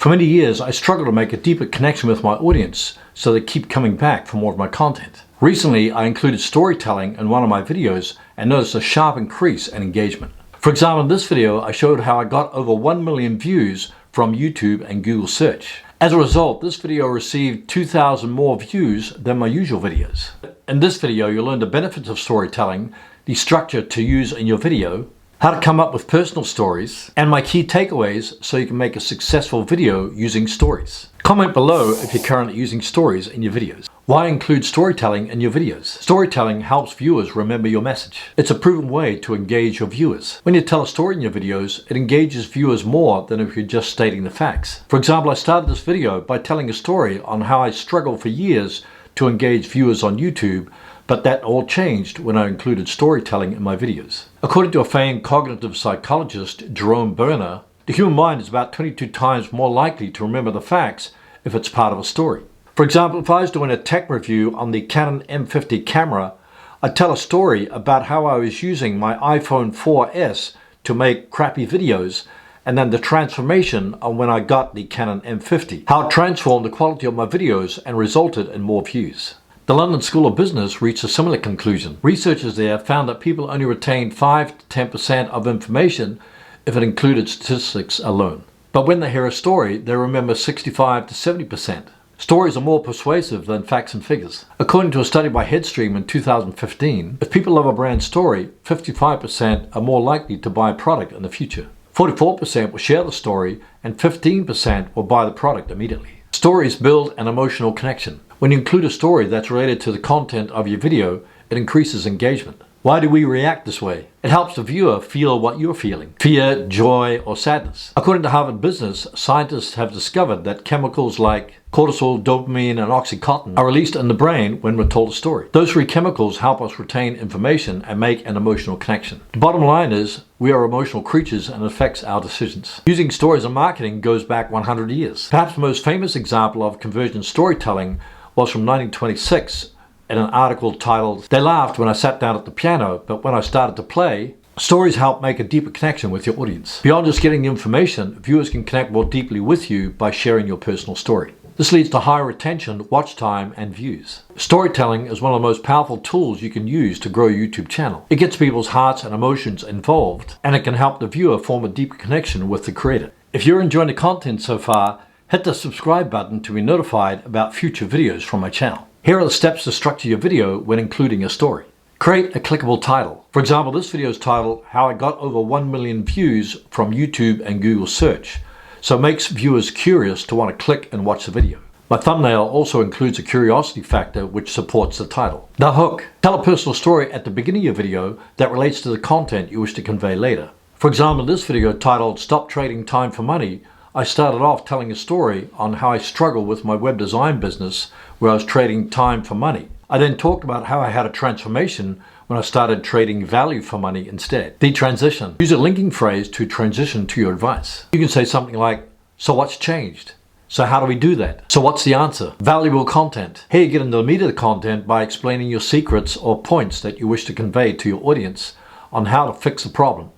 For many years, I struggled to make a deeper connection with my audience so they keep coming back for more of my content. Recently, I included storytelling in one of my videos and noticed a sharp increase in engagement. For example, in this video, I showed how I got over 1 million views from YouTube and Google search. As a result, this video received 2,000 more views than my usual videos. In this video, you'll learn the benefits of storytelling, the structure to use in your video, how to come up with personal stories, and my key takeaways so you can make a successful video using stories. Comment below if you're currently using stories in your videos. Why include storytelling in your videos? Storytelling helps viewers remember your message. It's a proven way to engage your viewers. When you tell a story in your videos, it engages viewers more than if you're just stating the facts. For example, I started this video by telling a story on how I struggled for years to engage viewers on YouTube, but that all changed when I included storytelling in my videos. According to a famed cognitive psychologist, Jerome Berner, the human mind is about 22 times more likely to remember the facts if it's part of a story. For example, if I was doing a tech review on the Canon M50 camera, I'd tell a story about how I was using my iPhone 4S to make crappy videos, and then the transformation on when I got the Canon M50, how it transformed the quality of my videos and resulted in more views. The London School of Business reached a similar conclusion. Researchers there found that people only retained 5 to 10% of information if it included statistics alone. But when they hear a story, they remember 65 to 70%. Stories are more persuasive than facts and figures. According to a study by Headstream in 2015, if people love a brand story, 55% are more likely to buy a product in the future. 44% will share the story, and 15% will buy the product immediately. Stories build an emotional connection. When you include a story that's related to the content of your video, it increases engagement. Why do we react this way? It helps the viewer feel what you're feeling: fear, joy, or sadness. According to Harvard Business, scientists have discovered that chemicals like cortisol, dopamine, and oxytocin are released in the brain when we're told a story. Those three chemicals help us retain information and make an emotional connection. The bottom line is, we are emotional creatures and it affects our decisions. Using stories in marketing goes back 100 years. Perhaps the most famous example of conversion storytelling was from 1926 in an article titled, "They laughed when I sat down at the piano, but when I started to play." Stories help make a deeper connection with your audience. Beyond just getting the information, viewers can connect more deeply with you by sharing your personal story. This leads to higher retention, watch time, and views. Storytelling is one of the most powerful tools you can use to grow a YouTube channel. It gets people's hearts and emotions involved, and it can help the viewer form a deeper connection with the creator. If you're enjoying the content so far, hit the subscribe button to be notified about future videos from my channel. Here are the steps to structure your video when including a story. Create a clickable title. For example, this video is titled, "How I Got Over 1 Million Views from YouTube and Google Search," so it makes viewers curious to want to click and watch the video. My thumbnail also includes a curiosity factor which supports the title. The hook. Tell a personal story at the beginning of your video that relates to the content you wish to convey later. For example, in this video titled, "Stop Trading Time for Money," I started off telling a story on how I struggled with my web design business where I was trading time for money. I then talked about how I had a transformation when I started trading value for money instead. The transition. Use a linking phrase to transition to your advice. You can say something like, "So what's changed? So how do we do that? So what's the answer?" Valuable content. Here you get into the meat of the content by explaining your secrets or points that you wish to convey to your audience on how to fix the problem.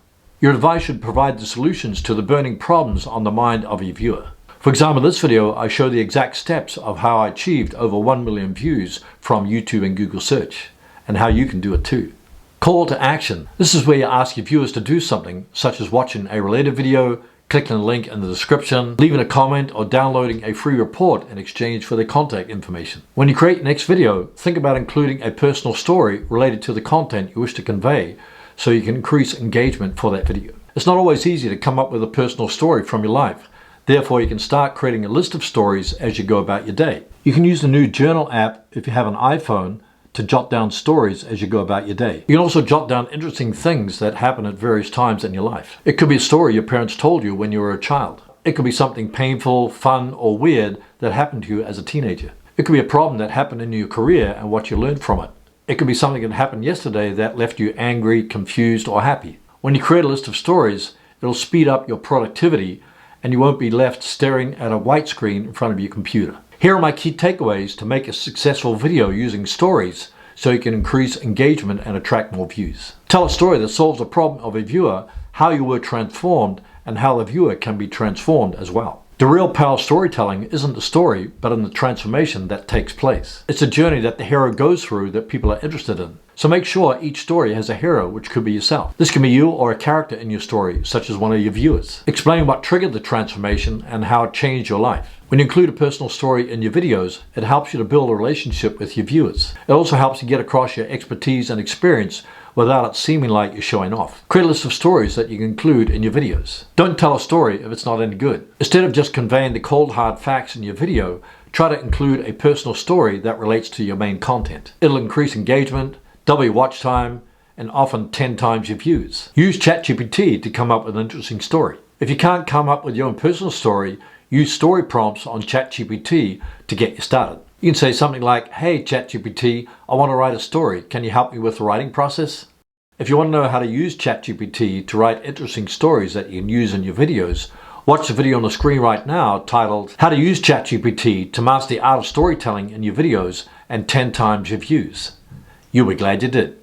Your advice should provide the solutions to the burning problems on the mind of your viewer. For example, in this video, I show the exact steps of how I achieved over 1 million views from YouTube and Google search, and how you can do it too. Call to action. This is where you ask your viewers to do something, such as watching a related video, clicking the link in the description, leaving a comment, or downloading a free report in exchange for their contact information. When you create your next video, think about including a personal story related to the content you wish to convey, so you can increase engagement for that video. It's not always easy to come up with a personal story from your life. Therefore, you can start creating a list of stories as you go about your day. You can use the new journal app if you have an iPhone to jot down stories as you go about your day. You can also jot down interesting things that happen at various times in your life. It could be a story your parents told you when you were a child. It could be something painful, fun, or weird that happened to you as a teenager. It could be a problem that happened in your career and what you learned from it. It could be something that happened yesterday that left you angry, confused, or happy. When you create a list of stories, it'll speed up your productivity and you won't be left staring at a white screen in front of your computer. Here are my key takeaways to make a successful video using stories so you can increase engagement and attract more views. Tell a story that solves a problem of a viewer, how you were transformed, and how the viewer can be transformed as well. The real power of storytelling isn't the story, but in the transformation that takes place. It's a journey that the hero goes through that people are interested in. So make sure each story has a hero, which could be yourself. This can be you or a character in your story, such as one of your viewers. Explain what triggered the transformation and how it changed your life. When you include a personal story in your videos, it helps you to build a relationship with your viewers. It also helps you get across your expertise and experience without it seeming like you're showing off. Create a list of stories that you can include in your videos. Don't tell a story if it's not any good. Instead of just conveying the cold hard facts in your video, try to include a personal story that relates to your main content. It'll increase engagement, double your watch time, and often 10 times your views. Use ChatGPT to come up with an interesting story. If you can't come up with your own personal story, use story prompts on ChatGPT to get you started. You can say something like, "Hey ChatGPT, I want to write a story. Can you help me with the writing process?" If you want to know how to use ChatGPT to write interesting stories that you can use in your videos, watch the video on the screen right now titled "How to Use ChatGPT to Master the Art of Storytelling in Your Videos and 10 Times Your Views." You'll be glad you did.